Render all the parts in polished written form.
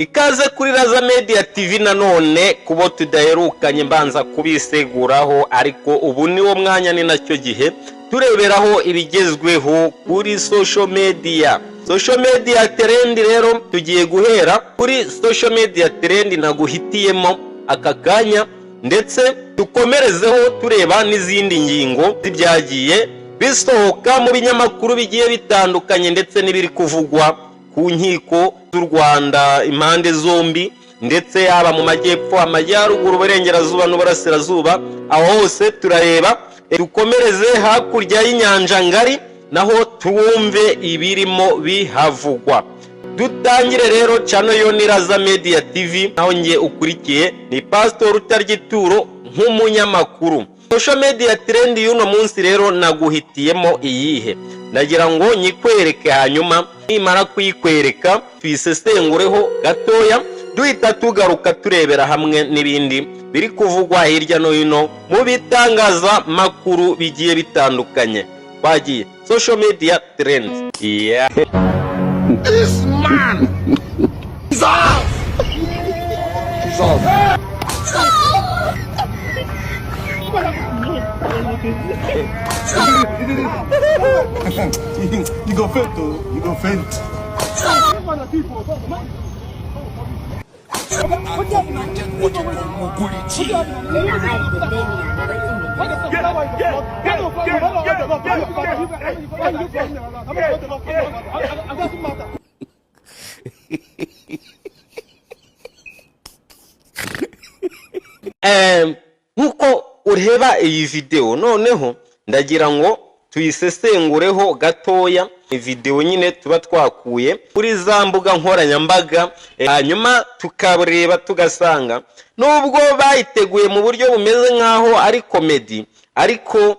ikaze kuri Raza Media TV nanone kubo tudaherukanye mbanza kubiseguraho, ariko ubu niwo mwanya ni nacyo gihe tureberaho ibigezweho kuri social media. Social media trend rero tugiye guhera kuri social media trend naguhitiyemo aka kanya, ndetse dukomerezeho tureba n'izindi ngingo zibyagiye bisohoka mu binyamakuru bigiye bitandukanye, ndetse n'ibiri kuvugwa ku nkiko z'u Rwanda impande zombi, ndetse yaba mu majyepfo, amajyaruguru, uburengerazuba n'uburasirazuba. Aho hose turareba, dukomereze hakurya y'inyanja ngari naho tuwumve ibirimo bihavugwa. Dutangire rero channel yo ni Raza Media TV, naho ngiye ukurikiye ni Pastor Rutargituro nk'umunyamakuru. Social media trend y'uno munsi rero naguhitiyemo iyihe, ndagira ngo nyikwereke, hanyuma nimara kuyikwereka tuyisesengureho gatoya, duhita tugaruka turebera hamwe n'ibindi biri kuvugwa hirya no hino mu bitangaza makuru bigiye bitandukanye. Bagiye social media trends. Yeah. This man is off. He's off. You go faint, though. You go faint. Nkuko ureba iyi video, noneho ndagira ngo tuyisesengureho gatoya. Video nyine tuba twakuye kuri za mbuga nkoranyambaga, hanyuma tukareba tugasanga nubwo bayiteguye mu buryo bumeze nkaho ari comedy, ariko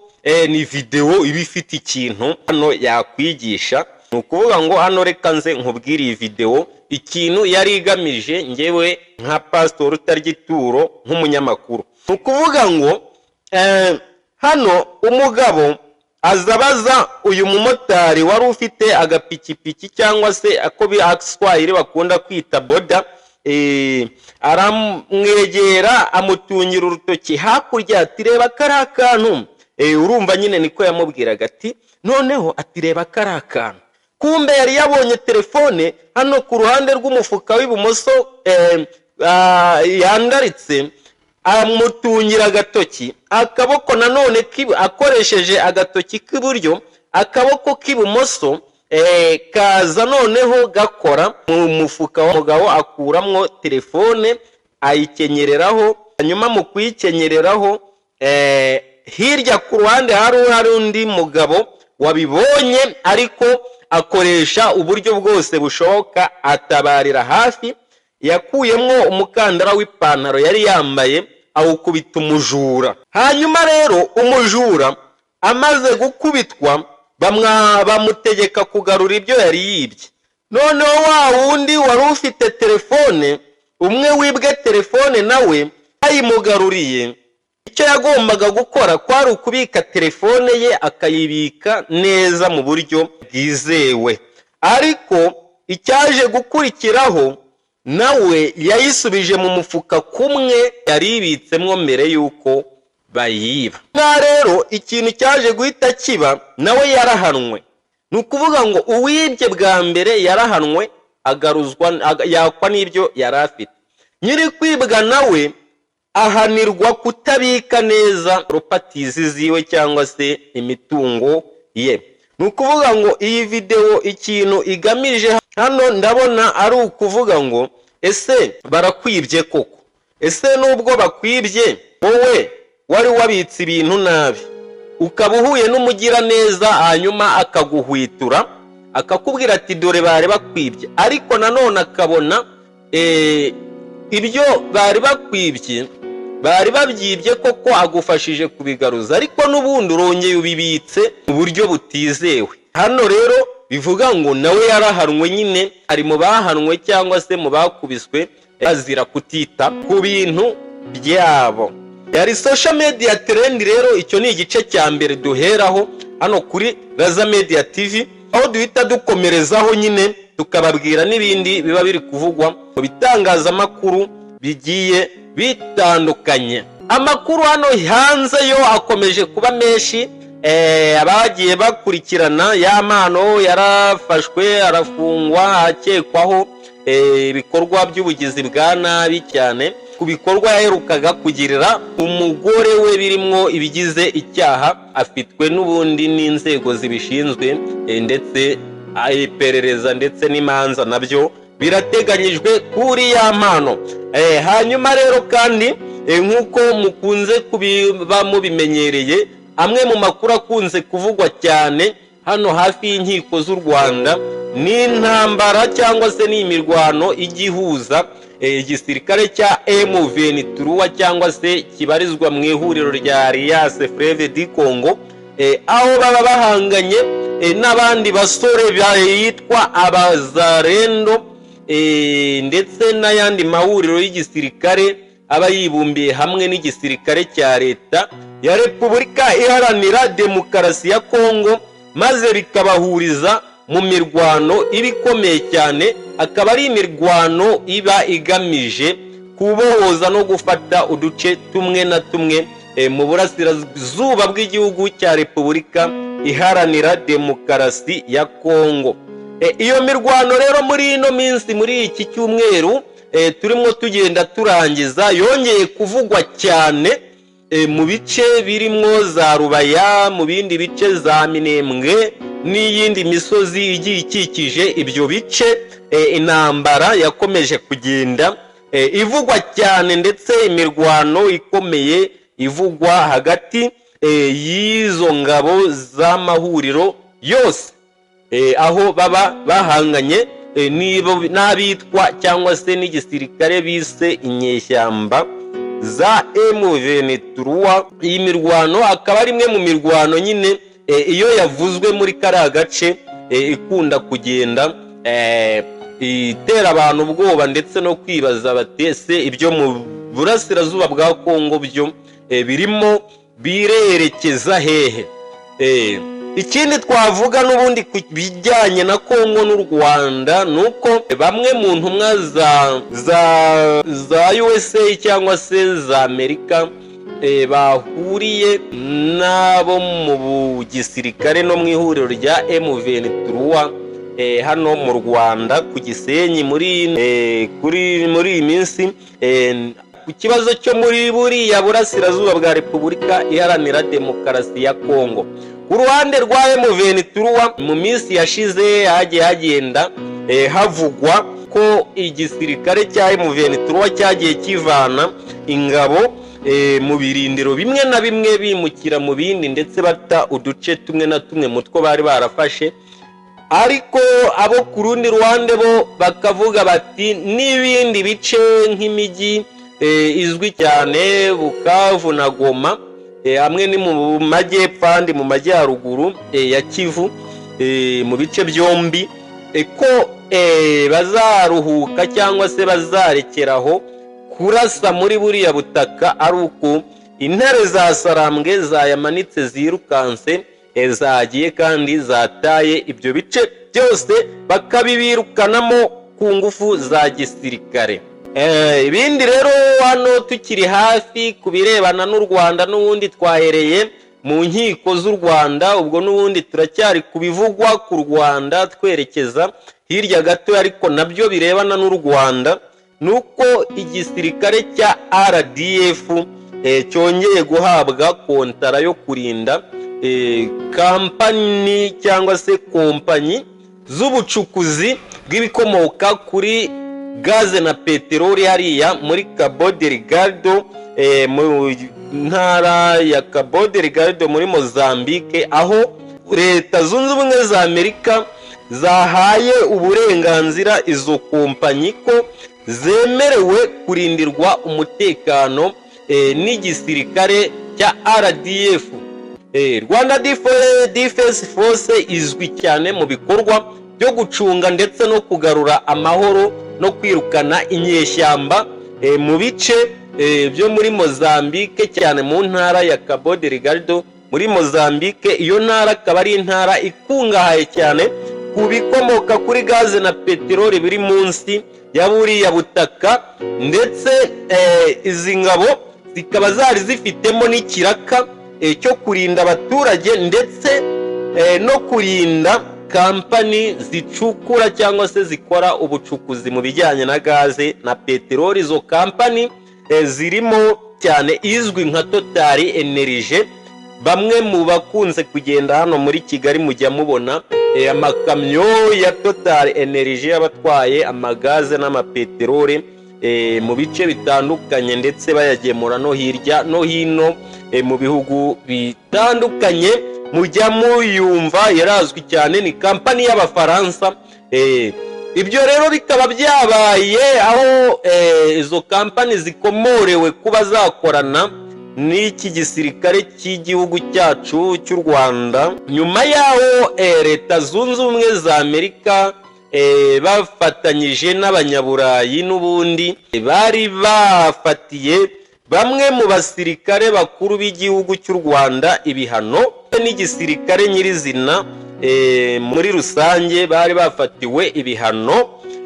ni video iba ifite ikintu hano yakwigisha. Ni ukuvuga ngo hano reka nze nkubwire iyi video ikintu yari igamije ngewe nka Pastor Rutargituro nk'umunyamakuru. Ni ukuvuga ngo hano umugabo azabaza uyu mumotari wari ufite agapikipiki cyangwa se ako Swahili bakunda kwita boda, aramwegera amutungira urutoki hakurya ati reba kari akantu. Urumva nyine niko yamubwiraga ati noneho ati reba kari akantu. Kumbe yari yabonye telefone hano ku ruhande rw'umufuka w'ibumoso yandaritse, amutungira agatoki, akaboko nanone akoresheje agatoki k'iburyo, akaboko k'ibumoso kaza noneho gakora mu mufuka w'umugabo, akuramwo telefone ayikenyereraho. Hanyuma mu kuyikenyereraho, hirya ku ruhande hari undi mugabo wabibonye, ariko akoresha uburyo bwose bushoboka, atabarira hafi, yakuyemwo umukandara w'ipantaro yari yambaye awukubita umujura. Hanyuma rero umujura amaze gukubitwa, bamutegeka kugarura ibyo yari yibye. Noneho wa wundi wari ufite telefone, umwe wibwe telefone nawe ayimugaruriye, icyo yagombaga gukora kwari ukubika telefone ye akayibika neza mu buryo bwizewe. Ariko icyaje gukurikiraho, nawe yayisubije mu mufuka kumwe yari ibitsemwo mbere yuko bayiba. Nka rero ikintu cyaje guhita kiba, nawe yarahanwe. Ni ukuvuga ngo uwibye bwa mbere yarahanwe, agaruzwa yakwa n'ibyo yari afite. Nyiri kwibwa nawe ahanirwa kutabika neza properties ziwe cyangwa se imitungo ye. Ni ukuvuga ngo iyi video ikintu igamije hano ndabona ari ukuvuga ngo ese barakwibye koko? Ese nubwo bakwibye, wowe wari wabitse ibintu nabi, ukaba uhuye n'umugira neza, hanyuma akaguhwitura akakubwira ati dore bari bakwibye, ariko nanone akabona ibyo bari bakwibye bari babyibye koko, agufashije kubigaruza, ariko n'ubundi urongeye ubibitse mu buryo butizewe. Hano rero bivuga ngo nawe yarahanwe, nyine ari mu bahanwe cyangwa se mu bakubiswe bazira kutita ku bintu byabo. Yari social media trend rero, icyo ni igice cya mbere duheraho hano kuri Raza Media TV, aho duhita dukomerezaho nyine tukababwira n'ibindi biba biri kuvugwa mu bitangazamakuru bigiye bitandukanye. Amakuru hano hanze yo akomeje kuba menshi. Abagiye bakurikirana y'amano yarafashwe arafungwa akekwaho ibikorwa by'ubugizi bwa nabi cyane ku bikorwa yaherukaga kugirira umugore we birimo ibigize icyaha, afitwe n'ubundi n'inzego zibishinzwe ndetse iperereza ndetse n'imanza nabyo birateganyijwe kuri y'amano. Hanyuma rero kandi nk'uko mukunze kubiba mubimenyereye, amwe mu makuru akunze kuvugwa cyane hano hafi y'inkiko z'u Rwanda ni intambara cyangwa se ni imirwano igihuza igisirikare cya M23 cyangwa se kibarizwa mu ihuriro rya Alliance Fleuve du Congo, aho baba bahanganye n'abandi basore yitwa abazarendo ndetse n'ayandi mahuriro y'igisirikare aba yibumbiye hamwe n'igisirikare cya leta ya Repubulika Iharanira Demokarasi ya Kongo, maze bikabahuriza mu mirwano iba ikomeye cyane, akaba ari imirwano iba igamije kubohoza no gufata uduce tumwe na tumwe mu burasirazuba bw'igihugu cya Repubulika Iharanira Demokarasi ya Kongo. Iyo mirwano rero muri ino minsi, muri iki cyumweru turimo tugenda turangiza, yongeye kuvugwa cyane mu bice birimo za Rubaya, mu bindi bice za Minembwe n'iyindi misozi igiye ikikije ibyo bice. Intambara yakomeje kugenda ivugwa cyane ndetse imirwano ikomeye ivugwa hagati y'izo ngabo z'amahuriro yose, aho baba bahanganye n'abitwa cyangwa se n'igisirikare bise inyeshyamba za M23. Iyi mirwano akaba ari imwe mu mirwano nyine iyo yavuzwe muri kariya gace ikunda kugenda itera abantu ubwoba ndetse no kwibaza batese ibyo mu burasirazuba bwa Kongo byo birimo birerekeza hehe. Ikindi twavuga n'ubundi ku bijyanye na Kongo n'u Rwanda nuko bamwe mu ntumwa za USA cyangwa se za Amerika bahuriye n'abo mu gisirikare no mu ihuriro rya M23 hano mu Rwanda ku Gisenyi muri iyi minsi ku kibazo cyo muri buriya burasirazuba bwa Repubulika Iharanira Demokarasi ya Kongo. Ku ruhande rwa M23 mu minsi yashize hagiye hagenda havugwa ko igisirikare cya M23 cyagiye kivana ingabo mu birindiro bimwe na bimwe bimukira mu bindi ndetse bata uduce tumwe na tumwe mutwo bari barafashe, ariko abo ku rundi ruhande bo bakavuga bati n'ibindi bice nk'imijyi izwi cyane Bukavu na Goma, hamwe ni mu majyepfo andi mu majyaruguru ya Kivu, mu bice byombi ko bazaruhuka cyangwa se bazarekeraho kurasa muri buriya butaka, ari uko intare za Sarambwe zayamanitse zirukanse zagiye kandi zataye ibyo bice byose bakabibirukanamo ku ngufu za gisirikare. Ibindi rero hano tukiri hafi ku birebana n'u Rwanda, n'ubundi twahereye mu nkiko z'u Rwanda, ubwo n'ubundi turacyari kubivugwa ku Rwanda twerekeza hirya gato, ariko nabyo birebana n'u Rwanda. Nuko igisirikare cya RDF cyongeye guhabwa kontara yo kurinda kampani cyangwa se kompanyi z'ubucukuzi bw'ibikomoka kuri gaze na peteroli hariya muri Cabo Delgado, mu ntara ya Cabo Delgado muri Mozambique, aho Leta Zunze Ubumwe za Amerika zahaye uburenganzira izo kompanyi ko zemerewe kurindirwa umutekano n'igisirikare cya RDF. Rwanda Defense Force izwi cyane mu bikorwa byo gucunga ndetse no kugarura amahoro no kwirukana inyeshyamba mu bice byo muri Mozambique, cyane mu ntara ya Cabo Delgado muri Mozambique. Iyo ntara akaba ari intara ikungahaye cyane ku bikomoka kuri gaze na peteroli biri munsi ya buriya butaka, ndetse izi ngabo zikaba zari zifitemo n'ikiraka cyo kurinda abaturage ndetse no kurinda kampani zicukura cyangwa se zikora ubucukuzi mu bijyanye na gaze na peteroli. Izo kampani zirimo cyane izwi nka Total Energy. Bamwe mu bakunze kugenda hano muri Kigali mujya mubona amakamyo ya Total Energy abatwaye amagaze n'amapeteroli mu bice bitandukanye, ndetse bayagemura no hirya no hino mu bihugu bitandukanye. Mujya muyumva, yarazwi cyane, ni kampani y'Abafaransa. Ibyo rero bikaba byabaye aho izo kampani zikomorewe kuba zakorana n'iki gisirikare cy'igihugu cyacu cy'u Rwanda, nyuma yaho Leta Zunze Ubumwe za Amerika bafatanyije n'Abanyaburayi n'ubundi bari bafatiye bamwe mu basirikare bakuru b'igihugu cy'u Rwanda ibihano, n'igisirikare nyirizina muri rusange bari bafatiwe ibihano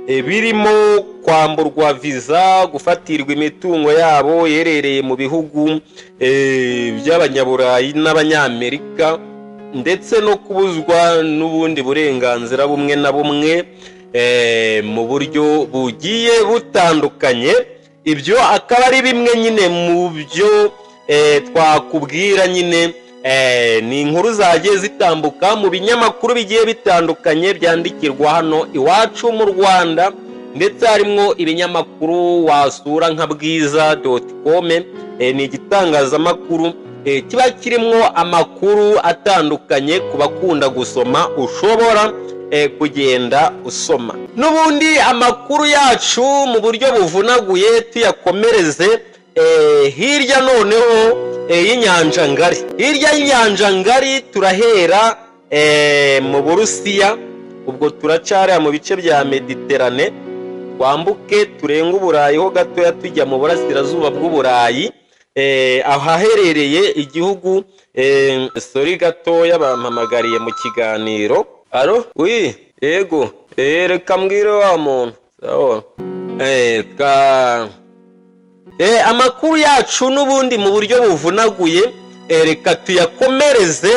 birimo kwamburwa viza, gufatirwa imitungo yabo yerereye mu bihugu by'Abanyaburayi n'Abanyamerika, ndetse no kubuzwa n'ubundi burenganzira bumwe na bumwe mu buryo bugiye butandukanye. Ibyo akaba ari bimwe nyine mu byo twakubwira nyine. Ni inkuru zagiye zitambuka mu binyamakuru bigiye bitandukanye byandikirwa hano iwacu mu Rwanda, ndetse harimo ibinyamakuru wasura nka bwiza.com. Ni igitangazamakuru kiba kirimo amakuru atandukanye ku bakunda gusoma, ushobora kugenda usoma. N'ubundi amakuru yacu mu buryo buvunaguye tuyakomereze hirya noneho y'inyanja ngari. Hirya y'inyanja ngari turahera mu Burusiya, ubwo turacariya mu bice bya Mediterane, twambuke turenga Uburayi ho gatoya tujya mu burasirazuba bw'Uburayi, ahaherereye igihugu sori gatoya bampamagariye mu kiganiro. Alo, wi, yego, reka mbwire wa muntu. Amakuru yacu n'ubundi mu buryo buvunaguye, reka tuyakomereze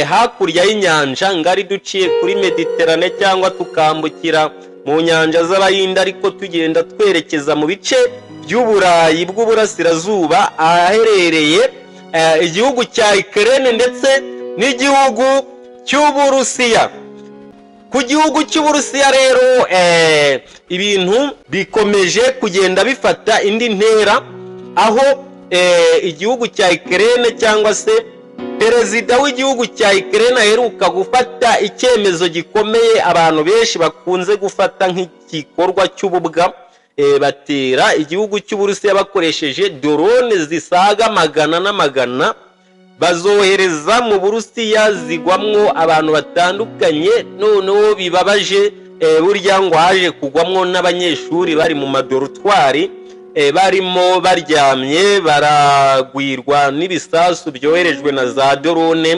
hakurya y'inyanja ngari, duciye kuri Mediterane cyangwa tukambukira mu nyanja z'Abahinde, ariko tugenda twerekeza mu bice by'Uburayi bw'uburasirazuba, ahaherereye igihugu cya Ukraine ndetse n'igihugu cy'Uburusiya. Ku gihugu cy'Uburusiya rero ibintu bikomeje kugenda bifata indi ntera, aho igihugu cya Ukraine cyangwa se perezida w'igihugu cya Ukraine aheruka gufata icyemezo gikomeye abantu benshi bakunze gufata nk'igikorwa cy'ububwa. Batera igihugu cy'Uburusiya bakoresheje drone zisaga magana n'amagana, bazohereza mu Burusiya zigwamwo abantu batandukanye. Noneho bibabaje, burya ngo haje kugwamwo n'abanyeshuri bari mu madorutwari, barimo baryamye baragwirwa n'ibisasu byoherejwe na za drone.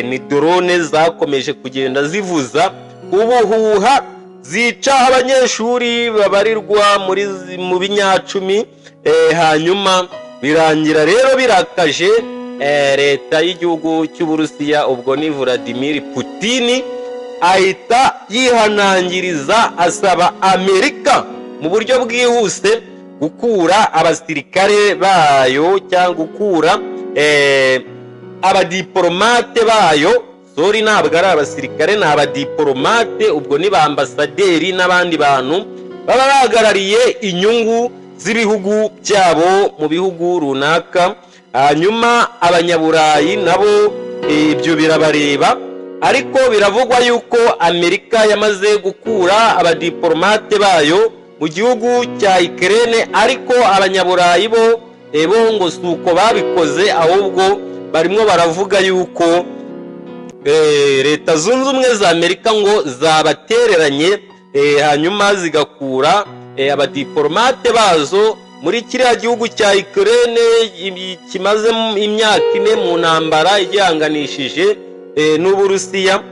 Ni drone zakomeje kugenda zivuza ubuhuha, zica abanyeshuri babarirwa mu binyacumi. Hanyuma birangira rero birakaje leta y'igihugu cy'Uburusiya, ubwo ni Vladimir Putin, ahita yihanangiriza asaba Amerika mu buryo bwihuse gukura abasirikare bayo cyangwa gukura abadiplomate bayo. Sori, ntabwo ari abasirikare, ni abadiplomate, ubwo ni ba ambasaderi n'abandi bantu baba bahagarariye inyungu z'ibihugu byabo mu bihugu runaka. Hanyuma Abanyaburayi nabo ibyo birabareba, ariko biravugwa yuko Amerika yamaze gukura abadiplomate bayo mu gihugu cya Ukraine, ariko Abanyaburayi bo ngo si uko babikoze, ahubwo barimo baravuga yuko Leta Zunze Ubumwe za Amerika ngo zabatereranye, hanyuma zigakura abadiplomate bazo muri kiriya gihugu cya Ukraine kimaze imyaka 4 mu ntambara igihanganishije n'Uburusiya.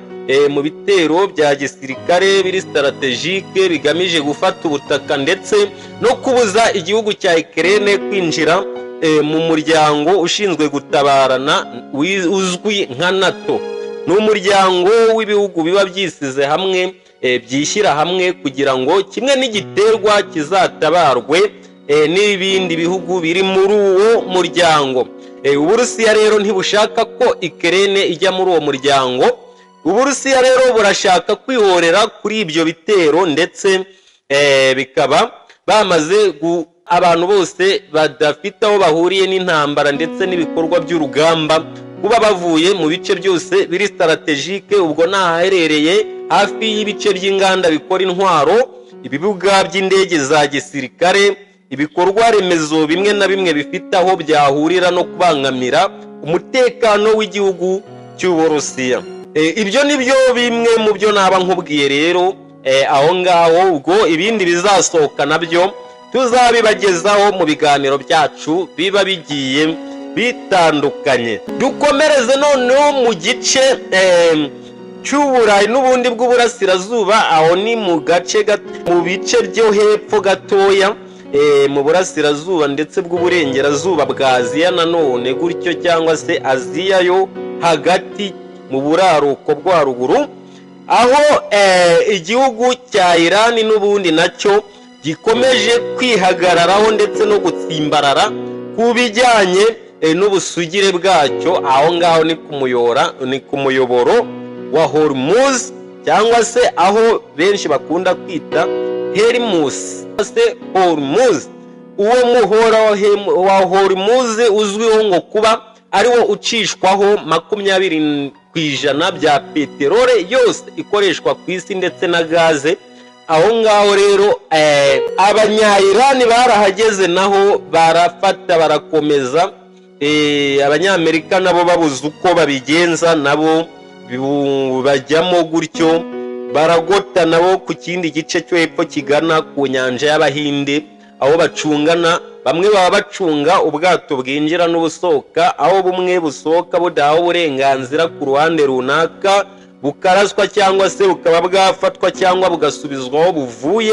mu bitero bya gisirikare biri strategique bigamije gufata ubutaka ndetse no kubuza igihugu cya Ukraine kwinjira mu muryango ushinzwe gutabarana uzwi nka NATO. Ni umuryango w'ibihugu biba byisize hamwe byishyira hamwe kugira ngo kimwe n'igiterwa kizatabarwe n'ibindi bihugu biri muri uwo muryango. Uburusiya rero ntibushaka ko Ukraine ijya muri uwo muryango. Uburusiya rero burashaka kwihorera kuri ibyo bitero ndetse bikaba bamaze abantu bose badafite aho bahuriye n'intambara ndetse n'ibikorwa by'urugamba kuba bavuye mu bice byose biri strategique, ubwo nahaherereye hafi y'ibice by'inganda bikora intwaro, ibibuga by'indege za gisirikare, ibikorwa remezo bimwe na bimwe bifite aho byahurira no kubangamira umutekano w'igihugu cy'Uburusiya. Ibyo nibyo bimwe mu byo naba nkubwiye rero aho ngaho, ubwo ibindi bizasohoka nabyo tuzabibagezaho mu biganiro byacu biba bigiye bitandukanye. Dukomereze noneho mu gice cy'Uburayi n'ubundi bw'uburasirazuba, aho ni mu gace mu bice byo hepfo gatoya mu burasirazuba ndetse bw'uburengerazuba bwa Aziya nanone gutyo, cyangwa se Aziya yo hagati mu buraruko bwo haruguru, aho igihugu cya Iran n'ubundi nacyo gikomeje kwihagararaho ndetse no gutsimbarara ku bijyanye n'ubusugire bwacyo. Aho ngaho ni ku muyoboro wa Hormuz, cyangwa se aho benshi bakunda kwita Hermus se Hormuz. Uwo muhora wa Hormuz uzwiho ngo kuba ariwo ucishwaho 20% bya peterole yose ikoreshwa ku isi ndetse na gaze. Aho ngaho rero abanya-Iran barahageze naho barafata barakomeza, abanyamerika nabo babuze uko babigenza, nabo bajyamo gutyo baragota nabo ku kindi gice cyo hepfo kigana ku nyanja y'Abahinde, aho bacungana. Bamwe baba bacunga ubwato bwinjira n'ubusohoka, aho bumwe busohoka budahawe uburenganzira ku ruhande runaka bukaraswa cyangwa se bukaba bwafatwa cyangwa bugasubizwa aho buvuye.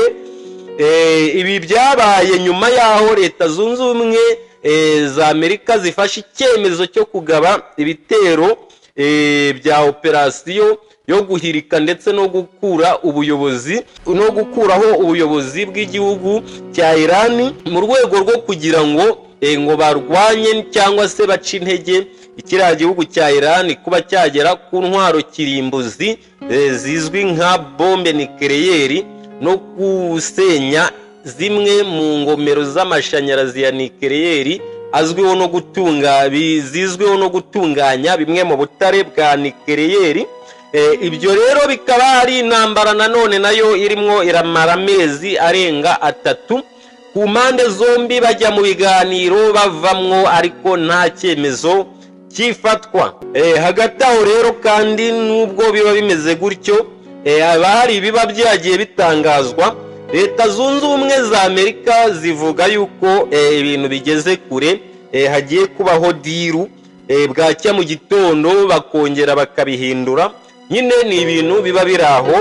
Ibi byabaye nyuma y'aho Leta Zunze Ubumwe za Amerika zifashe icyemezo cyo kugaba ibitero bya operasiyo yo guhirika ndetse no gukuraho ubuyobozi bw'igihugu cya Iran mu rwego rwo kugira ngo barwanye cyangwa se bace intege ikiriya gihugu cya Iran kuba cyagera ku ntwaro kirimbuzi zizwi nka bombe nucleaire no gusenya zimwe mu ngomero z'amashanyarazi ya nucleaire zizwiho no gutunganya bimwe mu butare bwa nucleaire. Ibyo rero bikaba ari intambara nanone nayo irimo iramara amezi arenga 3 ku mpande zombi, bajya mu biganiro bavamwo ariko nta cyemezo cyifatwa. Hagati aho rero kandi nubwo biba bimeze gutyo, haba hari ibiba byagiye bitangazwa. Leta Zunze Ubumwe za Amerika zivuga yuko ibintu bigeze kure, hagiye kubaho diru, bwacya mu gitondo bakongera bakabihindura. Nyine ni ibintu biba biraho,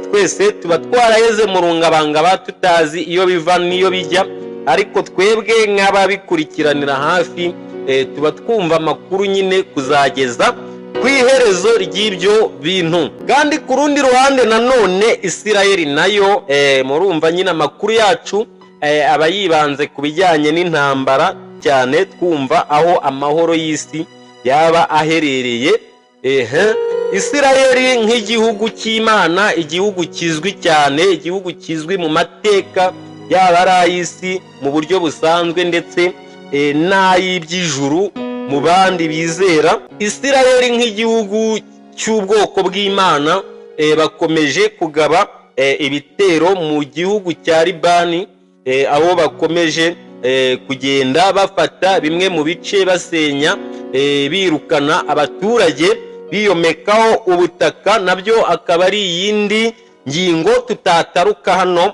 twese tuba twaraheze mu rungabangaba tutazi iyo biva n'iyo bijya, ariko twebwe nk'ababikurikiranira hafi tuba twumva amakuru nyine kuzageza ku iherezo ry'ibyo bintu. Kandi ku rundi ruhande nanone Isirayeli nayo murumva nyine amakuru yacu aba yibanze ku bijyanye n'intambara cyane, twumva aho amahoro y'isi yaba aherereye. Isirayeli nk'igihugu cy'Imana, igihugu kizwi cyane, igihugu kizwi mu mateka yaba ari ay'isi mu buryo busanzwe ndetse n'ay'iby'ijuru mu bandi bizera. Isirayeli nk'igihugu cy'ubwoko bw'Imana bakomeje kugaba ibitero mu gihugu cya Libani, aho bakomeje kugenda bafata bimwe mu bice basenya, birukana abaturage, biyomekaho ubutaka. Nabyo akaba ari iyindi ngingo tutataruka hano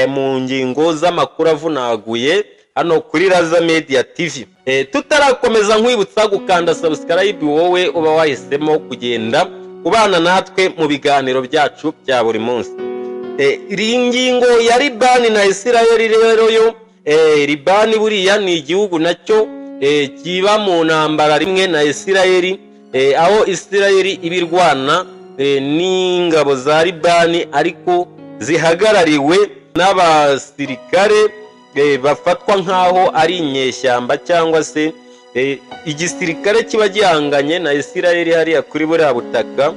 mu ngingo z'amakuru avunaguye hano kuri Raza Media TV. Tutarakomeza nkwibutsa gukanda subscribe wowe uba wahisemo kugenda kubana natwe mu biganiro byacu bya buri munsi. Iyi ngingo ya Libani na Isirayeli rero yo Libani buriya ni igihugu nacyo kiba mu ntambara rimwe na Isirayeli, aho Isirayeli ibirwana n'ingabo za Libani ariko zihagarariwe n'abasirikare bafatwa nk'aho ari inyeshyamba cyangwa se igisirikare kiba gihanganye na Isirayeli hariya kuri buriya butaka.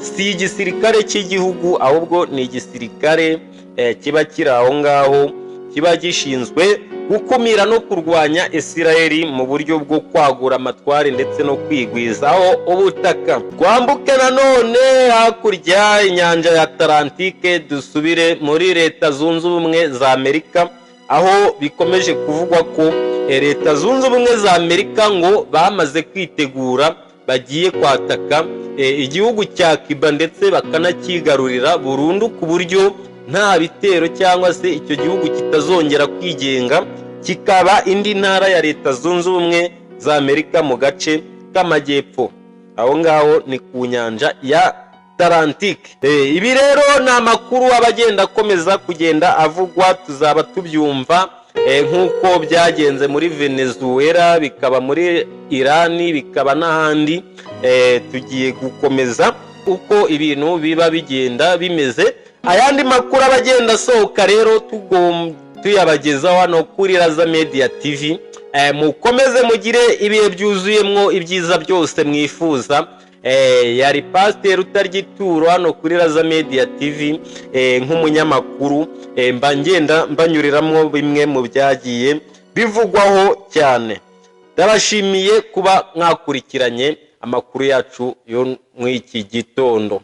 Si igisirikare cy'igihugu ahubwo ni igisirikare kiba kiri aho ngaho, kiba gishinzwe gukumira no kurwanya Isirayeli mu buryo bwo kwagura amatware ndetse no kwigwizaho ubutaka. Twambuke nanone hakurya inyanja ya Atlantike dusubire muri Leta Zunze Ubumwe za Amerika, aho bikomeje kuvugwa ko Leta Zunze Ubumwe za Amerika ngo bamaze kwitegura, bagiye kwataka igihugu cya Cuba ndetse bakanakigarurira burundu ku buryo nta bitero cyangwa se icyo gihugu kitazongera kwigenga, kikaba indi ntara ya Leta Zunze Ubumwe za Amerika mu gace k'amajyepfo, aho ngaho ni ku nyanja ya Atlantike. Ibi rero ni amakuru abagenda akomeza kugenda avugwa, tuzaba tubyumva nk'uko byagenze muri Venezuela, bikaba muri Irani, bikaba n'ahandi. Tugiye gukomeza uko ibintu biba bigenda bimeze. Ayandi makuru abagenda asohoka rero tuyabagezaho hano kuri Raza Media TV. Mukomeze mugire ibihe byuzuyemwo ibyiza byose mwifuza. Yari Pasteur Utargituro hano kuri Raza Media TV nk'umunyamakuru, mba ngenda mbanyuriramwo bimwe mu byagiye bivugwaho cyane. Ndabashimiye kuba mwakurikiranye amakuru yacu yo mw'iki gitondo.